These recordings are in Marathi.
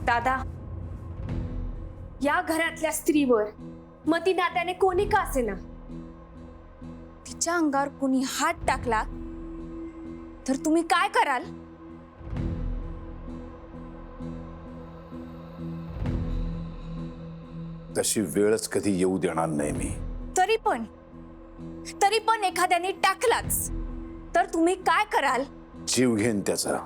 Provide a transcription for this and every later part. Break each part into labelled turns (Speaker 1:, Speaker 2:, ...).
Speaker 1: दादा, या घरातल्या स्त्रीवर मती नात्याने कोणी का असेना, तिच्या अंगावर कोणी हात टाकला तर तुम्ही काय कराल?
Speaker 2: तशी वेळच कधी येऊ देणार नाही मी.
Speaker 1: तरी पण एखाद्याने टाकलाच तर तुम्ही काय कराल?
Speaker 2: जीव घेईन त्याचा.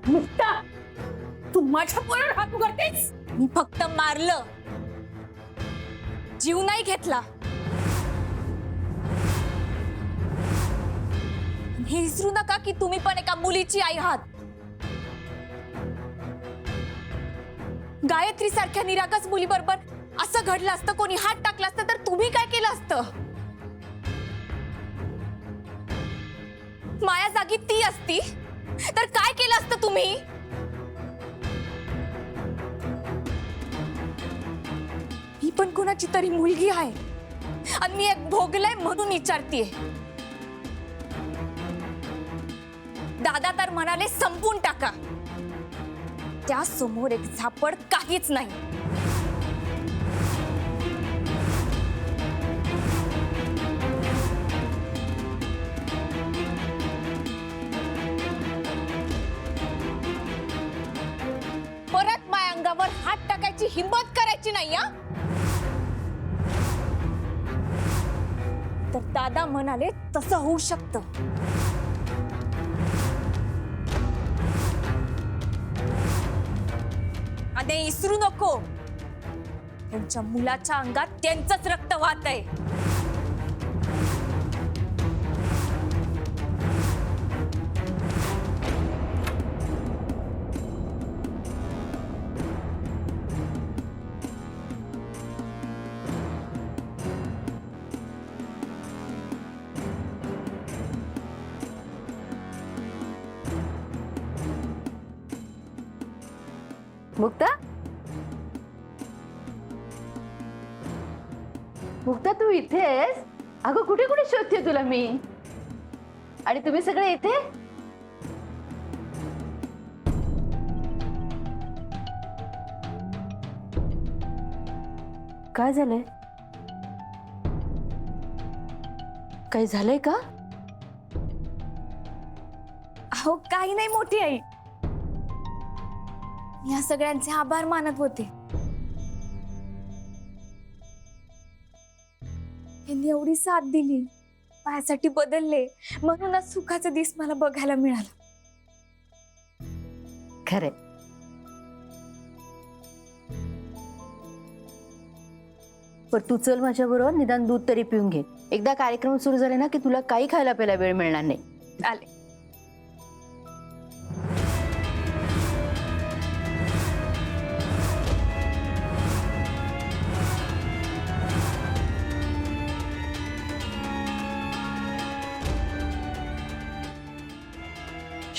Speaker 1: मुक्ता, तू माझ्या पोरावर हात उघडतेस? मी फक्त मारलं, जीव नाही घेतला. हे विसरू नका की तुम्ही पण एका मुलीची आई आहात. गायत्री सारख्या निरागस मुलीबरोबर असं घडलं असतं, कोणी हात टाकला असतं तर तुम्ही काय केलं असतं? माया जागी ती असती तर काय केलं असतं तुम्ही? मी पण कोणाची तरी मुलगी आहे आणि मी एक भोगलंय म्हणून विचारतीये. दादा तर म्हणाले संपून टाका, त्या समोर एक झापड काहीच नाही. परत माझ्या अंगावर हात टाकायची हिंमत करायची नाही हा. तर दादा म्हणाले तसं होऊ शकतं. आणि विसरू नको, त्यांच्या मुलाच्या अंगात त्यांचंच रक्त वाहतंय.
Speaker 3: मुक्ता, मुक्ता तू इथेस? अगं कुठे कुठे शोधते तुला मी. आणि तुम्ही सगळे इथे? काय झालंय? काही झालंय का?
Speaker 1: अहो काही नाही मोठी आई, या सगळ्यांचे आभार मानत होते. यांनी एवढी साथ दिली, माझ्यासाठी बदलले, म्हणूनच सुखाचा दिस मला बघायला मिळाला.
Speaker 3: खरे पण तू चल माझ्या बरोबर, निदान दूध तरी पिऊन घे. एकदा कार्यक्रम सुरू झाले ना की तुला काही खायला प्यायला वेळ मिळणार नाही.
Speaker 1: आले.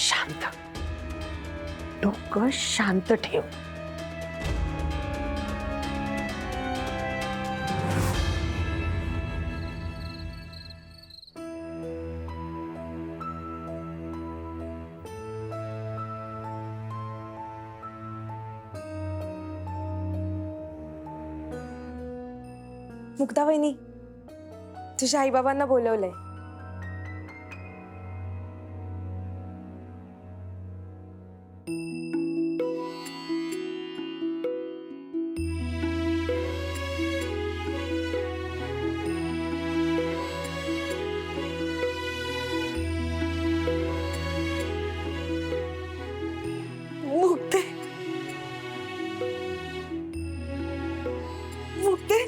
Speaker 3: शांत, डोकं शांत ठेव.
Speaker 4: मुक्ता वहिनी, तुझ्या आई बाबांना बोलवलंय. मुक्ते, मुक्ते,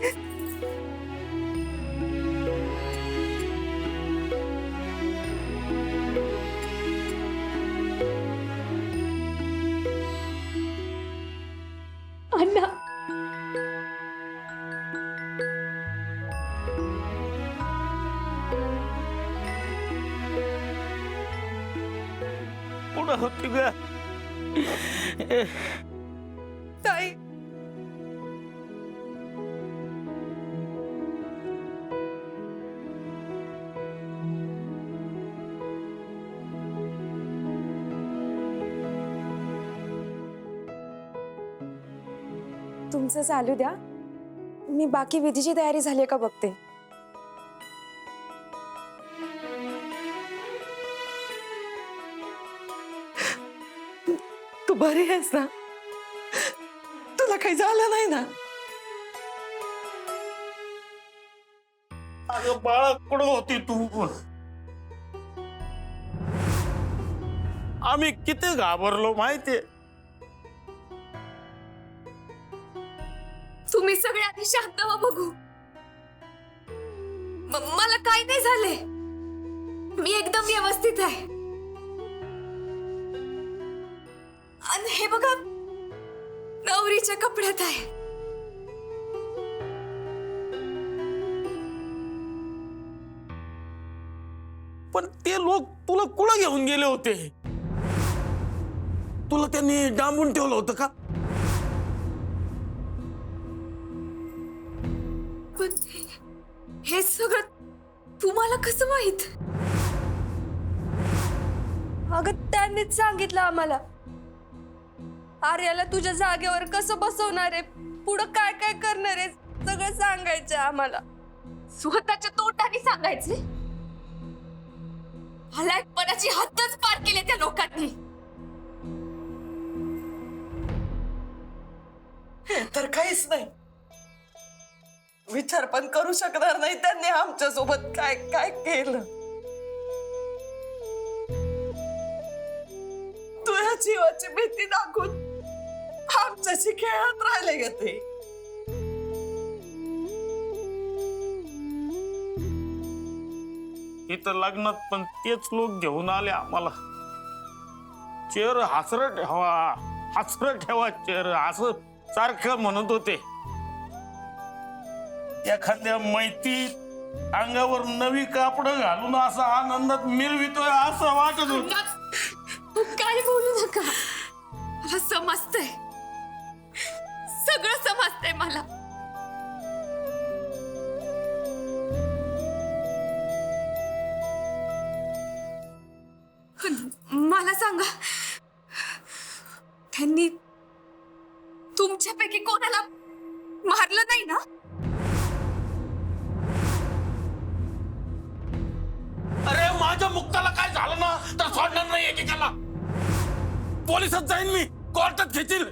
Speaker 5: कुठं होती ग?
Speaker 4: ताई तुमचं चालू द्या, मी बाकी विधीची तयारी झाली का बघते. तू बरी आहेस ना? तुला काही झालं नाही ना?
Speaker 5: अगं बाळा कुठं होती तू? आम्ही किती घाबरलो माहितीये.
Speaker 1: तुम्ही सगळे आधी शांत व्हा बघू. मला काही नाही झाले, मी एकदम व्यवस्थित आहे. आणि हे बघा, नवरीच्या कपड्यात आहे.
Speaker 5: पण ते लोक तुला कुठं घेऊन गेले होते? तुला त्यांनी डांबून ठेवलं होतं का?
Speaker 1: पण हे सगळं तुम्हाला कसं माहित? अगं त्यांनीच सांगितलं आम्हाला. आर्याला तुझ्या जागेवर कसं बसवणार आहे, पुढं काय काय करणार आहे, सगळं सांगायचं आम्हाला. स्वतःच्या तोंडाने सांगायचे. हलाकपणाची हद्दच पार केली त्या लोकांनी.
Speaker 6: हे तर काहीच नाही. विचार पण करू शकणार नाही त्यांनी आमच्या सोबत काय काय केलं. तुझ्या जीवाची भीती दाखवून आमच्याशी खेळत राहिले ग ते.
Speaker 5: इथं लग्नात पण तेच लोक घेऊन आले आम्हाला. चेहरा हसरं ठेवा, हसरं ठेवा चेहरा, असं सारखं म्हणत होते. एखाद्या मैतीत अंगावर नवी कापड घालून असा आनंदात मिरवितोय असं वाटत होत.
Speaker 1: काय बोलू नका, मला समजतंय, सगळं समजतंय मला. मला सांगा, त्यांनी तुमच्यापैकी कोणाला मारलं नाही ना?
Speaker 5: अरे माझ्या मुक्ताला काय झालं ना तर सोडणार नाही एकेकाला. पोलिसात जाईन मी, कोर्टात घेतील.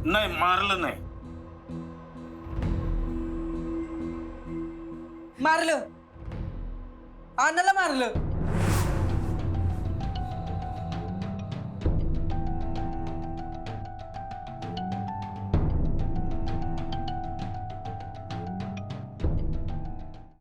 Speaker 5: नाही मारलं नाही.
Speaker 6: मारलं, आणाला मारलं.